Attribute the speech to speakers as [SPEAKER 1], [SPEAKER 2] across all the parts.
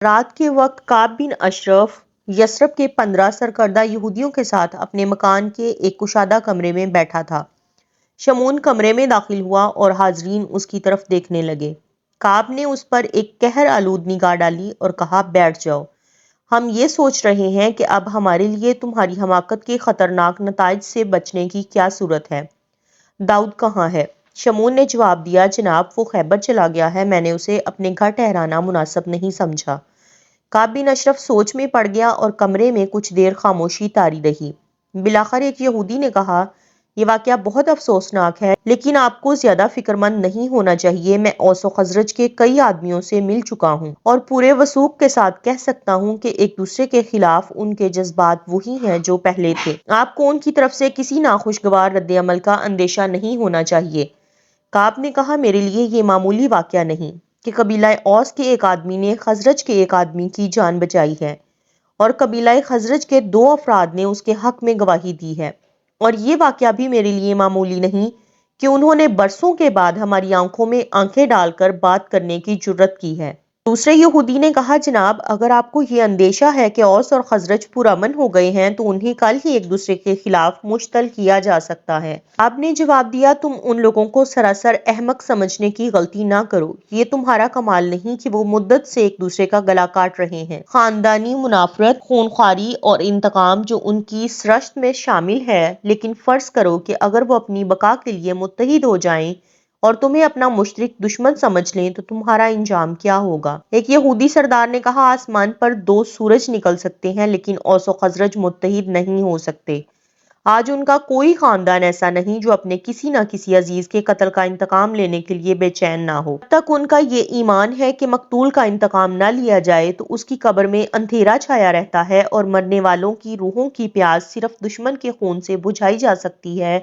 [SPEAKER 1] رات کے وقت کعب بن اشرف یثرب کے 15 سرکردہ یہودیوں کے ساتھ اپنے مکان کے ایک کشادہ کمرے میں بیٹھا تھا۔ شمعون کمرے میں داخل ہوا اور حاضرین اس کی طرف دیکھنے لگے۔ کعب نے اس پر ایک قہر آلود نگاہ ڈالی اور کہا، بیٹھ جاؤ، ہم یہ سوچ رہے ہیں کہ اب ہمارے لیے تمہاری حماقت کے خطرناک نتائج سے بچنے کی کیا صورت ہے۔ داؤد کہاں ہے؟ شمعون نے جواب دیا، جناب وہ خیبر چلا گیا ہے، میں نے اسے اپنے گھر ٹھہرانا مناسب نہیں سمجھا۔ کعب بن اشرف سوچ میں پڑ گیا اور کمرے میں کچھ دیر خاموشی طاری رہی۔ بالآخر ایک یہودی نے کہا، یہ واقعہ بہت افسوسناک ہے، لیکن آپ کو زیادہ فکر مند نہیں ہونا چاہیے۔ میں اوس و خزرج کے کئی آدمیوں سے مل چکا ہوں اور پورے وثوق کے ساتھ کہہ سکتا ہوں کہ ایک دوسرے کے خلاف ان کے جذبات وہی ہیں جو پہلے تھے۔ آپ کو ان کی طرف سے کسی ناخوشگوار رد عمل کا اندیشہ نہیں ہونا چاہیے۔ کعب نے کہا، میرے لیے یہ معمولی واقعہ نہیں کہ قبیلہ اوس کے ایک آدمی نے خزرج کے ایک آدمی کی جان بچائی ہے اور قبیلہ خزرج کے 2 افراد نے اس کے حق میں گواہی دی ہے، اور یہ واقعہ بھی میرے لیے معمولی نہیں کہ انہوں نے برسوں کے بعد ہماری آنکھوں میں آنکھیں ڈال کر بات کرنے کی جرت کی ہے۔ دوسرے یہودی نے کہا، جناب اگر آپ کو یہ اندیشہ ہے کہ اوس اور خزرج پرامن ہو گئے ہیں تو انہیں کل ہی ایک دوسرے کے خلاف مشتعل کیا جا سکتا ہے۔ آپ نے جواب دیا، تم ان لوگوں کو سراسر احمق سمجھنے کی غلطی نہ کرو۔ یہ تمہارا کمال نہیں کہ وہ مدت سے ایک دوسرے کا گلا کاٹ رہے ہیں۔ خاندانی منافرت، خونخواری اور انتقام جو ان کی سرشت میں شامل ہے، لیکن فرض کرو کہ اگر وہ اپنی بقا کے لیے متحد ہو جائیں اور تمہیں اپنا مشترک دشمن سمجھ لیں تو تمہارا انجام کیا ہوگا؟ ایک یہودی سردار نے کہا، آسمان پر 2 سورج نکل سکتے ہیں لیکن اوس و خزرج متحد نہیں ہو سکتے۔ آج ان کا کوئی خاندان ایسا نہیں جو اپنے کسی نہ کسی عزیز کے قتل کا انتقام لینے کے لیے بے چین نہ ہو۔ جب تک ان کا یہ ایمان ہے کہ مقتول کا انتقام نہ لیا جائے تو اس کی قبر میں اندھیرا چھایا رہتا ہے اور مرنے والوں کی روحوں کی پیاس صرف دشمن کے خون سے بجھائی جا سکتی ہے،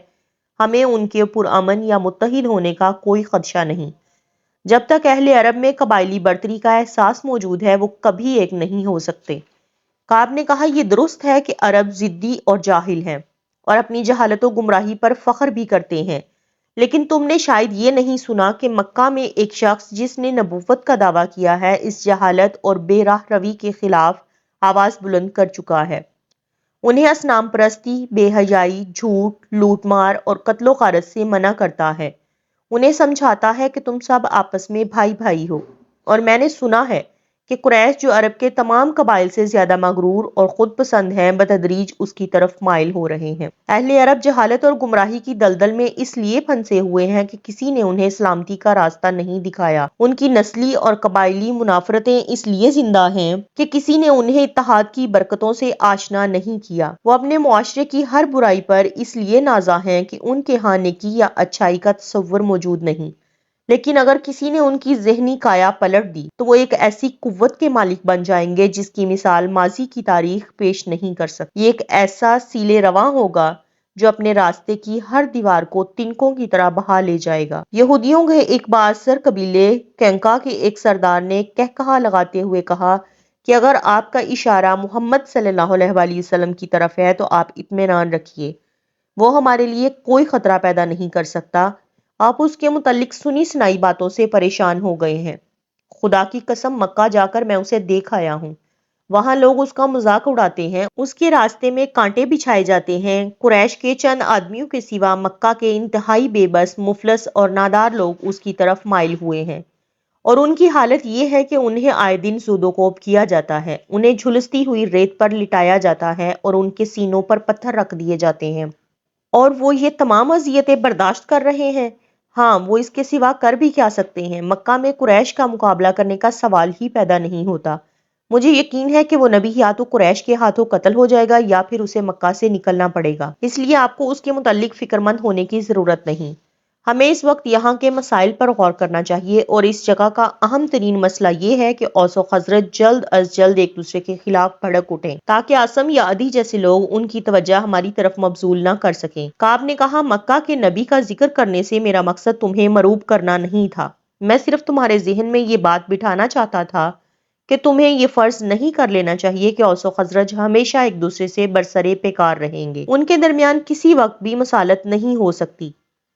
[SPEAKER 1] ہمیں ان کے پرامن یا متحد ہونے کا کوئی خدشہ نہیں۔ جب تک اہل عرب میں قبائلی برتری کا احساس موجود ہے وہ کبھی ایک نہیں ہو سکتے۔ کعب نے کہا، یہ درست ہے کہ عرب ضدی اور جاہل ہیں اور اپنی جہالت و گمراہی پر فخر بھی کرتے ہیں، لیکن تم نے شاید یہ نہیں سنا کہ مکہ میں ایک شخص جس نے نبوت کا دعویٰ کیا ہے اس جہالت اور بے راہ روی کے خلاف آواز بلند کر چکا ہے۔ انہیں اصنام پرستی، بے حیائی، جھوٹ، لوٹ مار اور قتل و غارت سے منع کرتا ہے۔ انہیں سمجھاتا ہے کہ تم سب آپس میں بھائی بھائی ہو، اور میں نے سنا ہے کہ قریش جو عرب کے تمام قبائل سے زیادہ مغرور اور خود پسند ہیں بتدریج اس کی طرف مائل ہو رہے ہیں۔ اہل عرب جہالت اور گمراہی کی دلدل میں اس لیے پھنسے ہوئے ہیں کہ کسی نے انہیں سلامتی کا راستہ نہیں دکھایا۔ ان کی نسلی اور قبائلی منافرتیں اس لیے زندہ ہیں کہ کسی نے انہیں اتحاد کی برکتوں سے آشنا نہیں کیا۔ وہ اپنے معاشرے کی ہر برائی پر اس لیے نازاں ہیں کہ ان کے ہاں نیکی یا اچھائی کا تصور موجود نہیں، لیکن اگر کسی نے ان کی ذہنی کایا پلٹ دی تو وہ ایک ایسی قوت کے مالک بن جائیں گے جس کی مثال ماضی کی تاریخ پیش نہیں کر سکتی۔ یہ ایک ایسا سیلے رواں ہوگا جو اپنے راستے کی ہر دیوار کو تنکوں کی طرح بہا لے جائے گا۔ یہودیوں کے ایک بااثر قبیلے کینکا کے ایک سردار نے قہقہا لگاتے ہوئے کہا کہ اگر آپ کا اشارہ محمد صلی اللہ علیہ وآلہ وسلم کی طرف ہے تو آپ اطمینان رکھیے، وہ ہمارے لیے کوئی خطرہ پیدا نہیں کر سکتا۔ آپ اس کے متعلق سنی سنائی باتوں سے پریشان ہو گئے ہیں۔ خدا کی قسم مکہ جا کر میں اسے دیکھ آیا ہوں، وہاں لوگ اس کا مذاق اڑاتے ہیں، اس کے راستے میں کانٹے بچھائے جاتے ہیں۔ قریش کے چند آدمیوں کے سوا مکہ کے انتہائی بے بس، مفلس اور نادار لوگ اس کی طرف مائل ہوئے ہیں، اور ان کی حالت یہ ہے کہ انہیں آئے دن زود و کوب کیا جاتا ہے، انہیں جھلستی ہوئی ریت پر لٹایا جاتا ہے اور ان کے سینوں پر پتھر رکھ دیے جاتے ہیں، اور وہ یہ تمام اذیتیں برداشت کر رہے ہیں۔ ہاں، وہ اس کے سوا کر بھی کیا سکتے ہیں؟ مکہ میں قریش کا مقابلہ کرنے کا سوال ہی پیدا نہیں ہوتا۔ مجھے یقین ہے کہ وہ نبی یا تو قریش کے ہاتھوں قتل ہو جائے گا یا پھر اسے مکہ سے نکلنا پڑے گا، اس لیے آپ کو اس کے متعلق فکر مند ہونے کی ضرورت نہیں۔ ہمیں اس وقت یہاں کے مسائل پر غور کرنا چاہیے، اور اس جگہ کا اہم ترین مسئلہ یہ ہے کہ اوس و خزرج جلد از جلد ایک دوسرے کے خلاف بھڑک اٹھیں تاکہ عاصم یا عدی جیسے لوگ ان کی توجہ ہماری طرف مبذول نہ کر سکیں۔ کعب نے کہا، مکہ کے نبی کا ذکر کرنے سے میرا مقصد تمہیں مرعوب کرنا نہیں تھا، میں صرف تمہارے ذہن میں یہ بات بٹھانا چاہتا تھا کہ تمہیں یہ فرض نہیں کر لینا چاہیے کہ اوس و خزرج ہمیشہ ایک دوسرے سے برسرے پیکار رہیں گے۔ ان کے درمیان کسی وقت بھی مصالحت نہیں ہو سکتی۔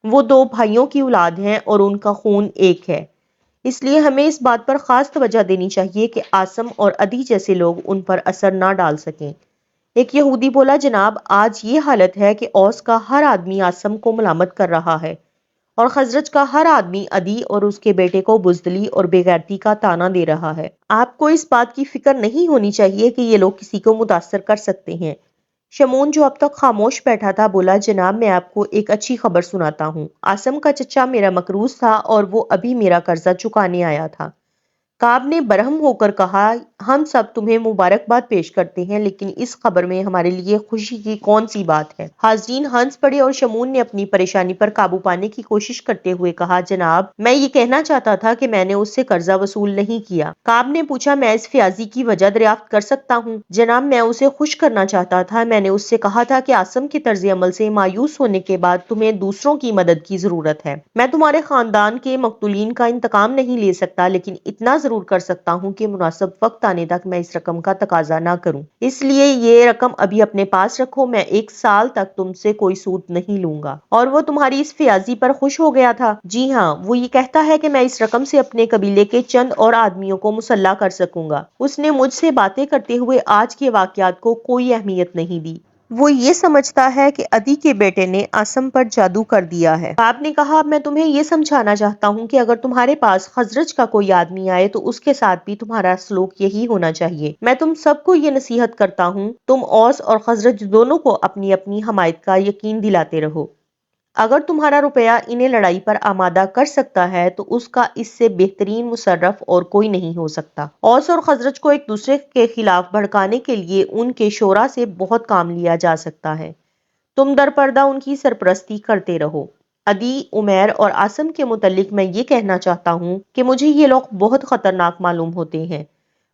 [SPEAKER 1] وہ 2 بھائیوں کی اولاد ہیں اور ان کا خون ایک ہے۔ اس لیے ہمیں اس بات پر خاص توجہ دینی چاہیے کہ عاصم اور عدی جیسے لوگ ان پر اثر نہ ڈال سکیں۔ ایک یہودی بولا، جناب آج یہ حالت ہے کہ اوس کا ہر آدمی عاصم کو ملامت کر رہا ہے اور خزرج کا ہر آدمی عدی اور اس کے بیٹے کو بزدلی اور بے غیرتی کا طعنہ دے رہا ہے۔ آپ کو اس بات کی فکر نہیں ہونی چاہیے کہ یہ لوگ کسی کو متاثر کر سکتے ہیں۔ شمعون جو اب تک خاموش بیٹھا تھا بولا، جناب میں آپ کو ایک اچھی خبر سناتا ہوں۔ عاصم کا چچا میرا مقروض تھا اور وہ ابھی میرا قرضہ چکانے آیا تھا۔ کعب نے برہم ہو کر کہا، ہم سب تمہیں مبارکباد پیش کرتے ہیں، لیکن اس خبر میں ہمارے لیے خوشی کی کون سی بات ہے؟ حاضرین ہنس پڑے اور شمعون نے اپنی پریشانی پر قابو پانے کی کوشش کرتے ہوئے کہا، جناب میں یہ کہنا چاہتا تھا کہ میں نے اس سے قرضہ وصول نہیں کیا۔ کعب نے پوچھا، میں اس فیاضی کی وجہ دریافت کر سکتا ہوں؟ جناب میں اسے خوش کرنا چاہتا تھا۔ میں نے اس سے کہا تھا کہ عاصم کے طرز عمل سے مایوس ہونے کے بعد تمہیں دوسروں کی مدد کی ضرورت ہے۔ میں تمہارے خاندان کے مقتولین کا انتقام نہیں لے سکتا، لیکن اتنا ضرور کر سکتا ہوں کہ مناسب وقت آنے تک میں اس رقم کا تقاضا نہ کروں۔ اس لیے یہ رقم ابھی اپنے پاس رکھو، میں 1 سال تک تم سے کوئی سود نہیں لوں گا۔ اور وہ تمہاری اس فیاضی پر خوش ہو گیا تھا؟ جی ہاں، وہ یہ کہتا ہے کہ میں اس رقم سے اپنے قبیلے کے چند اور آدمیوں کو مسلح کر سکوں گا۔ اس نے مجھ سے باتیں کرتے ہوئے آج کے واقعات کو کوئی اہمیت نہیں دی۔ وہ یہ سمجھتا ہے کہ عدی کے بیٹے نے عاصم پر جادو کر دیا ہے۔ آپ نے کہا، اب میں تمہیں یہ سمجھانا چاہتا ہوں کہ اگر تمہارے پاس خزرج کا کوئی آدمی آئے تو اس کے ساتھ بھی تمہارا سلوک یہی ہونا چاہیے۔ میں تم سب کو یہ نصیحت کرتا ہوں، تم اوس اور خزرج دونوں کو اپنی اپنی حمایت کا یقین دلاتے رہو۔ اگر تمہارا روپیہ انہیں لڑائی پر آمادہ کر سکتا ہے تو اس کا اس سے بہترین مصرف اور کوئی نہیں ہو سکتا۔ اوس اور خزرج کو ایک دوسرے کے خلاف بھڑکانے کے لیے ان کے شورا سے بہت کام لیا جا سکتا ہے۔ تم در پردہ ان کی سرپرستی کرتے رہو۔ عدی، عمیر اور عاصم کے متعلق میں یہ کہنا چاہتا ہوں کہ مجھے یہ لوگ بہت خطرناک معلوم ہوتے ہیں۔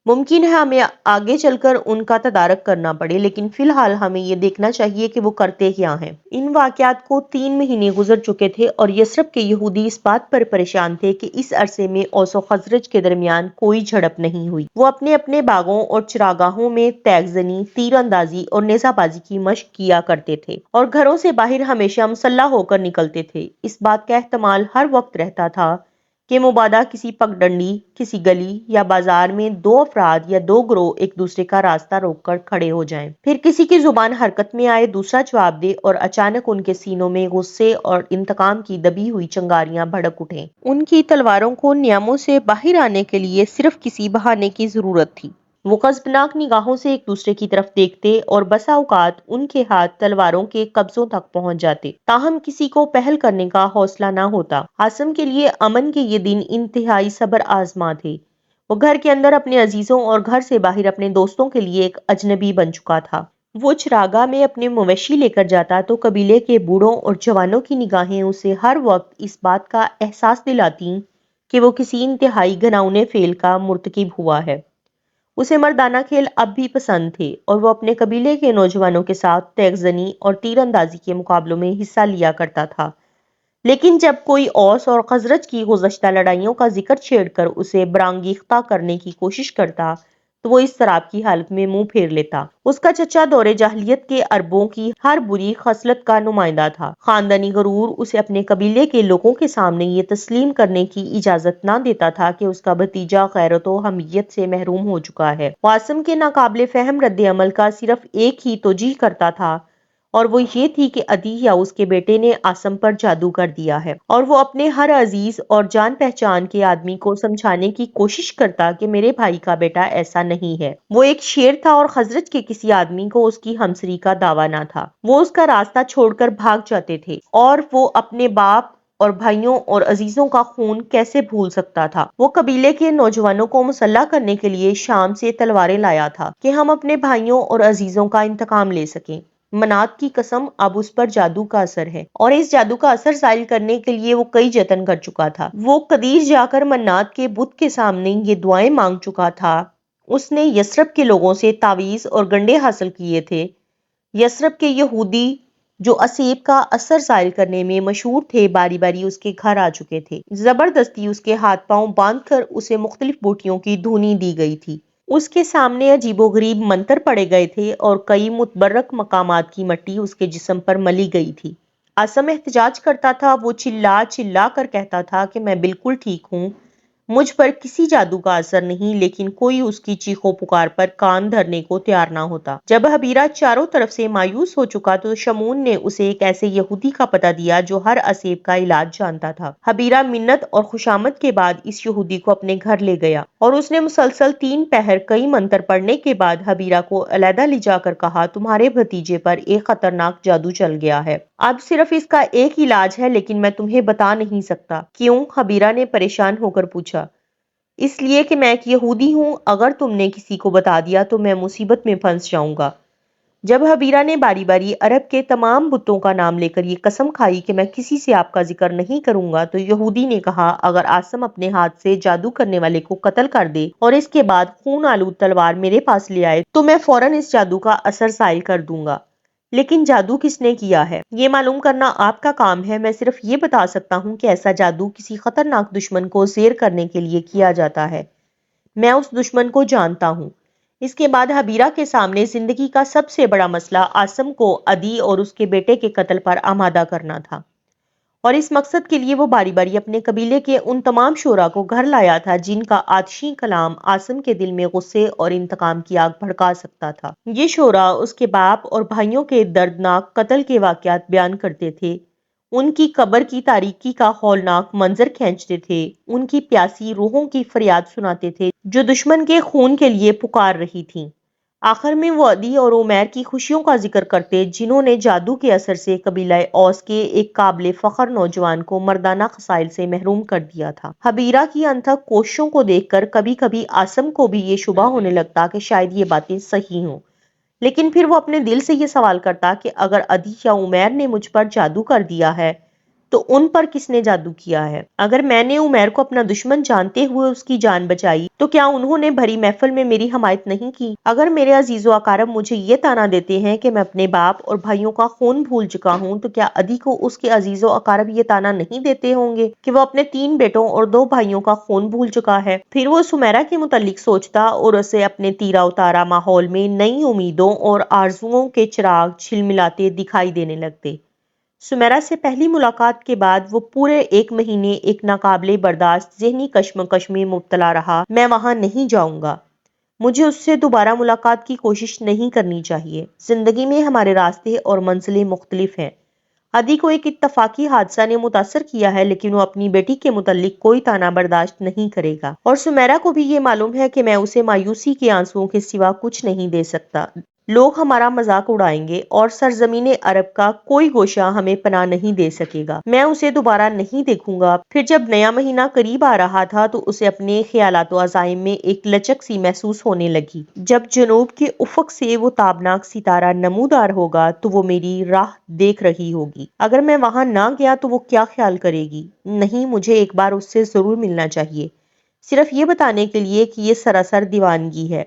[SPEAKER 1] ممکن ہے ہمیں آگے چل کر ان کا تدارک کرنا پڑے، لیکن فی الحال ہمیں یہ دیکھنا چاہیے کہ وہ کرتے کیا ہیں۔ ان واقعات کو 3 مہینے گزر چکے تھے اور یثرب کے یہودی اس بات پر پریشان تھے کہ اس عرصے میں اوس و خزرج کے درمیان کوئی جھڑپ نہیں ہوئی۔ وہ اپنے اپنے باغوں اور چراگاہوں میں تیغ زنی، تیر اندازی اور نیزہ بازی کی مشق کیا کرتے تھے اور گھروں سے باہر ہمیشہ مسلح ہو کر نکلتے تھے۔ اس بات کا احتمال ہر وقت رہتا تھا کہ مبادا کسی پگڈنڈی، کسی گلی یا بازار میں 2 افراد یا 2 گروہ ایک دوسرے کا راستہ روک کر کھڑے ہو جائیں۔ پھر کسی کی زبان حرکت میں آئے، دوسرا جواب دے اور اچانک ان کے سینوں میں غصے اور انتقام کی دبی ہوئی چنگاریاں بھڑک اٹھیں۔ ان کی تلواروں کو نیاموں سے باہر آنے کے لیے صرف کسی بہانے کی ضرورت تھی۔ وہ غضبناک نگاہوں سے ایک دوسرے کی طرف دیکھتے اور بسا اوقات ان کے ہاتھ تلواروں کے قبضوں تک پہنچ جاتے، تاہم کسی کو پہل کرنے کا حوصلہ نہ ہوتا۔ عاصم کے لیے امن کے یہ دن انتہائی صبر آزما تھے۔ وہ گھر کے اندر اپنے عزیزوں اور گھر سے باہر اپنے دوستوں کے لیے ایک اجنبی بن چکا تھا۔ وہ چراگاہ میں اپنے مویشی لے کر جاتا تو قبیلے کے بوڑھوں اور جوانوں کی نگاہیں اسے ہر وقت اس بات کا احساس دلاتیں کہ وہ کسی انتہائی گھناؤنے فعل کا مرتکب ہوا ہے۔ اسے مردانہ کھیل اب بھی پسند تھے اور وہ اپنے قبیلے کے نوجوانوں کے ساتھ تیغ زنی اور تیر اندازی کے مقابلوں میں حصہ لیا کرتا تھا، لیکن جب کوئی اوس اور خزرج کی گزشتہ لڑائیوں کا ذکر چھیڑ کر اسے برانگیختہ کرنے کی کوشش کرتا تو وہ اضطراب کی حالت میں منہ پھیر لیتا۔ اس کا چچا دور جاہلیت کے عربوں کی ہر بری خصلت کا نمائندہ تھا۔ خاندانی غرور اسے اپنے قبیلے کے لوگوں کے سامنے یہ تسلیم کرنے کی اجازت نہ دیتا تھا کہ اس کا بھتیجا غیرت و حمیت سے محروم ہو چکا ہے۔ وہ عاصم کے ناقابل فہم رد عمل کا صرف ایک ہی توجیہ کرتا تھا اور وہ یہ تھی کہ عدی یا اس کے بیٹے نے عاصم پر جادو کر دیا ہے، اور وہ اپنے ہر عزیز اور جان پہچان کے آدمی کو سمجھانے کی کوشش کرتا کہ میرے بھائی کا بیٹا ایسا نہیں ہے۔ وہ ایک شیر تھا اور خزرج کے کسی آدمی کو اس کی ہمسری کا دعویٰ نہ تھا۔ وہ اس کا راستہ چھوڑ کر بھاگ جاتے تھے اور وہ اپنے باپ اور بھائیوں اور عزیزوں کا خون کیسے بھول سکتا تھا۔ وہ قبیلے کے نوجوانوں کو مسلح کرنے کے لیے شام سے تلواریں لایا تھا کہ ہم اپنے بھائیوں اور عزیزوں کا انتقام لے سکیں۔ منات کی قسم، اب اس پر جادو کا اثر ہے اور اس جادو کا اثر زائل کرنے کے لیے وہ کئی جتن کر چکا تھا۔ وہ قدیر جا کر منات کے بت کے سامنے یہ دعائیں مانگ چکا تھا۔ اس نے یثرب کے لوگوں سے تعویذ اور گنڈے حاصل کیے تھے۔ یثرب کے یہودی جو اسیب کا اثر زائل کرنے میں مشہور تھے باری باری اس کے گھر آ چکے تھے۔ زبردستی اس کے ہاتھ پاؤں باندھ کر اسے مختلف بوٹیوں کی دھونی دی گئی تھی۔ اس کے سامنے عجیب و غریب منتر پڑے گئے تھے اور کئی متبرک مقامات کی مٹی اس کے جسم پر ملی گئی تھی۔ عاصم احتجاج کرتا تھا، وہ چلا چلا کر کہتا تھا کہ میں بالکل ٹھیک ہوں، مجھ پر کسی جادو کا اثر نہیں، لیکن کوئی اس کی چیخو پکار پر کان دھرنے کو تیار نہ ہوتا۔ جب حبیرہ چاروں طرف سے مایوس ہو چکا تو شمعون نے اسے ایک ایسے یہودی کا پتہ دیا جو ہر اسیب کا علاج جانتا تھا۔ حبیرہ منت اور خوشامد کے بعد اس یہودی کو اپنے گھر لے گیا اور اس نے مسلسل 3 پہر کئی منتر پڑھنے کے بعد حبیرہ کو علیحدہ لے جا کر کہا، تمہارے بھتیجے پر ایک خطرناک جادو چل گیا ہے۔ اب صرف اس کا ایک علاج ہے، لیکن میں تمہیں بتا نہیں سکتا۔ کیوں؟ حبیرہ نے پریشان ہو کر پوچھا۔ اس لیے کہ میں ایک یہودی ہوں، اگر تم نے کسی کو بتا دیا تو میں مصیبت میں پھنس جاؤں گا۔ جب حبیرہ نے باری باری عرب کے تمام بتوں کا نام لے کر یہ قسم کھائی کہ میں کسی سے آپ کا ذکر نہیں کروں گا، تو یہودی نے کہا، اگر عاصم اپنے ہاتھ سے جادو کرنے والے کو قتل کر دے اور اس کے بعد خون آلود تلوار میرے پاس لے آئے تو میں فوراً اس جادو کا اثر زائل کر دوں گا۔ لیکن جادو کس نے کیا ہے یہ معلوم کرنا آپ کا کام ہے۔ میں صرف یہ بتا سکتا ہوں کہ ایسا جادو کسی خطرناک دشمن کو زیر کرنے کے لیے کیا جاتا ہے۔ میں اس دشمن کو جانتا ہوں۔ اس کے بعد حبیرہ کے سامنے زندگی کا سب سے بڑا مسئلہ عاصم کو عدی اور اس کے بیٹے کے قتل پر آمادہ کرنا تھا، اور اس مقصد کے لیے وہ باری باری اپنے قبیلے کے ان تمام شعراء کو گھر لایا تھا جن کا آتشی کلام عاصم کے دل میں غصے اور انتقام کی آگ بھڑکا سکتا تھا۔ یہ شعراء اس کے باپ اور بھائیوں کے دردناک قتل کے واقعات بیان کرتے تھے، ان کی قبر کی تاریکی کا ہولناک منظر کھینچتے تھے، ان کی پیاسی روحوں کی فریاد سناتے تھے جو دشمن کے خون کے لیے پکار رہی تھیں۔ آخر میں وہ عدی اور عمیر کی خوشیوں کا ذکر کرتے جنہوں نے جادو کے اثر سے قبیلہ اوس کے ایک قابل فخر نوجوان کو مردانہ خصائل سے محروم کر دیا تھا۔ حبیرہ کی انتھک کوششوں کو دیکھ کر کبھی کبھی عاصم کو بھی یہ شبہ ہونے لگتا کہ شاید یہ باتیں صحیح ہوں، لیکن پھر وہ اپنے دل سے یہ سوال کرتا کہ اگر عدی یا عمیر نے مجھ پر جادو کر دیا ہے تو ان پر کس نے جادو کیا ہے؟ اگر میں نے عمیر کو اپنا دشمن جانتے ہوئے اس کی جان بچائی تو کیا انہوں نے بھری محفل میں میری حمایت نہیں کی؟ اگر میرے عزیز و اقارب مجھے یہ تانا دیتے ہیں کہ میں اپنے باپ اور بھائیوں کا خون بھول چکا ہوں، تو کیا عدی کو اس کے عزیز و اقارب یہ تانا نہیں دیتے ہوں گے کہ وہ اپنے 3 بیٹوں اور 2 بھائیوں کا خون بھول چکا ہے؟ پھر وہ سمیرہ کے متعلق سوچتا اور اسے اپنے تیرا اتارا ماحول میں نئی امیدوں اور آرزوؤں کے چراغ جھلملاتے دکھائی دینے لگتے۔ سمیرہ سے پہلی ملاقات کے بعد وہ پورے 1 مہینے ایک ناقابل برداشت ذہنی کشمکش میں مبتلا رہا۔ میں وہاں نہیں جاؤں گا، مجھے اس سے دوبارہ ملاقات کی کوشش نہیں کرنی چاہیے۔ زندگی میں ہمارے راستے اور منزلیں مختلف ہیں۔ عدی کو ایک اتفاقی حادثہ نے متاثر کیا ہے، لیکن وہ اپنی بیٹی کے متعلق کوئی تانا برداشت نہیں کرے گا، اور سمیرہ کو بھی یہ معلوم ہے کہ میں اسے مایوسی کے آنسوؤں کے سوا کچھ نہیں دے سکتا۔ لوگ ہمارا مذاق اڑائیں گے اور سرزمین عرب کا کوئی گوشہ ہمیں پناہ نہیں دے سکے گا۔ میں اسے دوبارہ نہیں دیکھوں گا۔ پھر جب نیا مہینہ قریب آ رہا تھا تو اسے اپنے خیالات و عزائم میں ایک لچک سی محسوس ہونے لگی۔ جب جنوب کے افق سے وہ تابناک ستارہ نمودار ہوگا تو وہ میری راہ دیکھ رہی ہوگی۔ اگر میں وہاں نہ گیا تو وہ کیا خیال کرے گی؟ نہیں، مجھے ایک بار اس سے ضرور ملنا چاہیے، صرف یہ بتانے کے لیے کہ یہ سراسر دیوانگی ہے،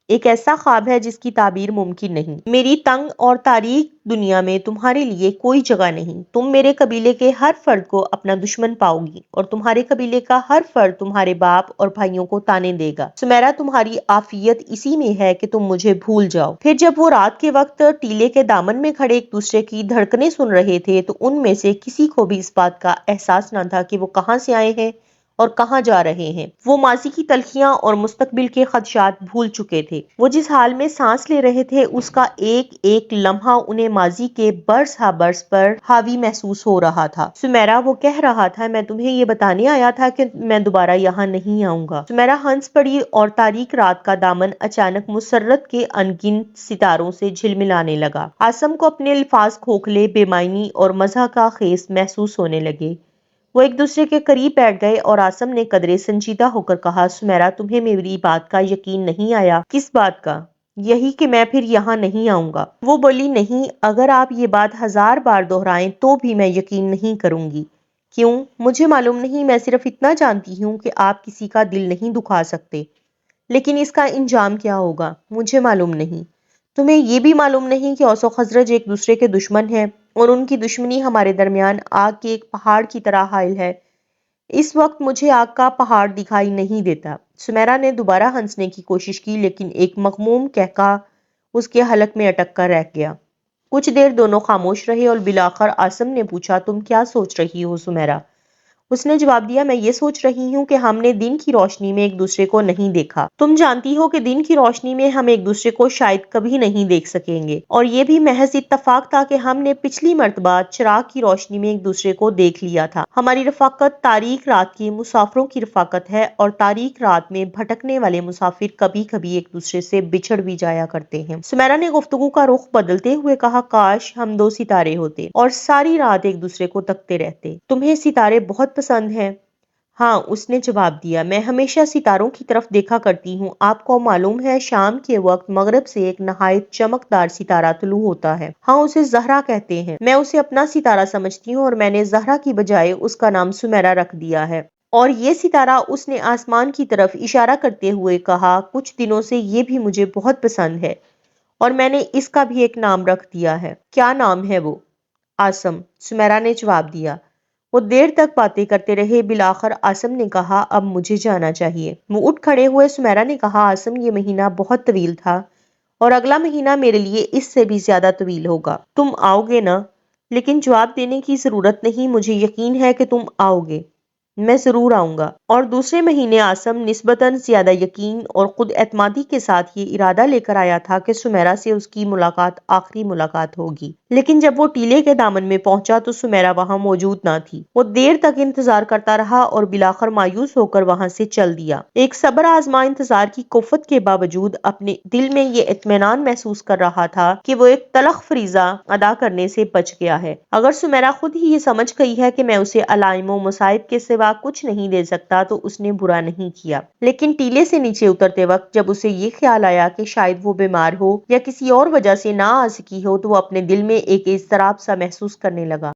[SPEAKER 1] ایک ایسا خواب ہے جس کی تعبیر ممکن نہیں۔ میری تنگ اور تاریک دنیا میں تمہارے لیے کوئی جگہ نہیں۔ تم میرے قبیلے کے ہر فرد کو اپنا دشمن پاؤ گی، اور تمہارے قبیلے کا ہر فرد تمہارے باپ اور بھائیوں کو تانے دے گا۔ سمیرہ، تمہاری عافیت اسی میں ہے کہ تم مجھے بھول جاؤ۔ پھر جب وہ رات کے وقت ٹیلے کے دامن میں کھڑے ایک دوسرے کی دھڑکنیں سن رہے تھے تو ان میں سے کسی کو بھی اس بات کا احساس نہ تھا کہ وہ کہاں سے آئے ہیں اور کہاں جا رہے ہیں۔ وہ ماضی کی تلخیاں اور مستقبل کے خدشات بھول چکے تھے۔ وہ جس حال میں سانس لے رہے تھے اس کا ایک ایک لمحہ انہیں ماضی کے برس ہا برس پر حاوی محسوس ہو رہا تھا۔ سمیرہ، وہ کہہ رہا تھا، میں تمہیں یہ بتانے آیا تھا کہ میں دوبارہ یہاں نہیں آؤں گا۔ سمیرہ ہنس پڑی اور تاریک رات کا دامن اچانک مسرت کے ان گنت ستاروں سے جھلملانے لگا۔ عاصم کو اپنے الفاظ کھوکھلے، بے معنی اور مزاح کا خیز محسوس ہونے لگے۔ وہ ایک دوسرے کے قریب بیٹھ گئے اور عاصم نے قدرے سنجیدہ ہو کر کہا، سمیرہ، تمہیں میری بات کا یقین نہیں آیا؟ کس بات کا؟ یہی کہ میں پھر یہاں نہیں آؤں گا۔ وہ بولی، نہیں، اگر آپ یہ بات 1000 بار دہرائیں تو بھی میں یقین نہیں کروں گی۔ کیوں؟ مجھے معلوم نہیں، میں صرف اتنا جانتی ہوں کہ آپ کسی کا دل نہیں دکھا سکتے، لیکن اس کا انجام کیا ہوگا مجھے معلوم نہیں۔ تمہیں یہ بھی معلوم نہیں کہ اوس و خزرج ایک دوسرے کے دشمن ہیں، اور ان کی دشمنی ہمارے درمیان آگ کے ایک پہاڑ کی طرح حائل ہے۔ اس وقت مجھے آگ کا پہاڑ دکھائی نہیں دیتا۔ سمیرہ نے دوبارہ ہنسنے کی کوشش کی، لیکن ایک مغموم قہقہ اس کے حلق میں اٹک کر رہ گیا۔ کچھ دیر دونوں خاموش رہے اور بالآخر عاصم نے پوچھا، تم کیا سوچ رہی ہو سمیرہ؟ اس نے جواب دیا، میں یہ سوچ رہی ہوں کہ ہم نے دن کی روشنی میں ایک دوسرے کو نہیں دیکھا۔ تم جانتی ہو کہ دن کی روشنی میں ہم ایک دوسرے کو شاید کبھی نہیں دیکھ سکیں گے، اور یہ بھی محض اتفاق تھا کہ ہم نے پچھلی مرتبہ چراغ کی روشنی میں ایک دوسرے کو دیکھ لیا تھا۔ ہماری رفاقت تاریک رات کے مسافروں کی رفاقت ہے، اور تاریک رات میں بھٹکنے والے مسافر کبھی کبھی ایک دوسرے سے بچھڑ بھی جایا کرتے ہیں۔ سمیرا نے گفتگو کا رخ بدلتے ہوئے کہا، کاش ہم دو ستارے ہوتے اور ساری رات ایک دوسرے کو تکتے رہتے۔ تمہیں ستارے بہت پسند ہیں؟ ہاں، اس نے جواب دیا، میں ہمیشہ ستاروں کی طرف دیکھا کرتی ہوں۔ آپ کو معلوم ہے شام کے وقت مغرب سے ایک نہایت چمکدار ستارہ طلوع ہوتا ہے۔ ہاں، اسے زہرا کہتے ہیں۔ میں اسے اپنا ستارہ سمجھتی ہوں، اور میں نے زہرا کی بجائے اس کا نام سمیرا رکھ دیا ہے۔ اور یہ ستارہ، اس نے آسمان کی طرف اشارہ کرتے ہوئے کہا، کچھ دنوں سے یہ بھی مجھے بہت پسند ہے، اور میں نے اس کا بھی ایک نام رکھ دیا ہے۔ کیا نام ہے وہ؟ آسم، سمیرا نے جواب دیا۔ وہ دیر تک باتیں کرتے رہے۔ بالآخر آسم نے کہا، اب مجھے جانا چاہیے۔ وہ اٹھ کھڑے ہوئے۔ سمیرا نے کہا، آسم، یہ مہینہ بہت طویل تھا، اور اگلا مہینہ میرے لیے اس سے بھی زیادہ طویل ہوگا۔ تم آؤ گے نا؟ لیکن جواب دینے کی ضرورت نہیں، مجھے یقین ہے کہ تم آؤ گے۔ میں ضرور آؤں گا۔ اور دوسرے مہینے آسم نسبتاً زیادہ یقین اور خود اعتمادی کے ساتھ یہ ارادہ لے کر آیا تھا کہ سمیرا سے اس کی ملاقات آخری ملاقات ہوگی۔ لیکن جب وہ ٹیلے کے دامن میں پہنچا تو سمیرا وہاں موجود نہ تھی۔ وہ دیر تک انتظار کرتا رہا، اور بالآخر مایوس ہو کر وہاں سے چل دیا۔ ایک صبر آزما انتظار کی کفت کے باوجود اپنے دل میں یہ اطمینان محسوس کر رہا تھا کہ وہ ایک تلخ فریضہ ادا کرنے سے بچ گیا ہے۔ اگر سمیرا خود ہی یہ سمجھ گئی ہے کہ میں اسے علائم و مصائب کے سوا کچھ نہیں دے سکتا تو اس نے برا نہیں کیا۔ لیکن ٹیلے سے نیچے اترتے وقت جب اسے یہ خیال آیا کہ شاید وہ بیمار ہو یا کسی اور وجہ سے نہ آ سکی ہو، تو وہ اپنے دل میں ایک اضطراب سا محسوس کرنے لگا۔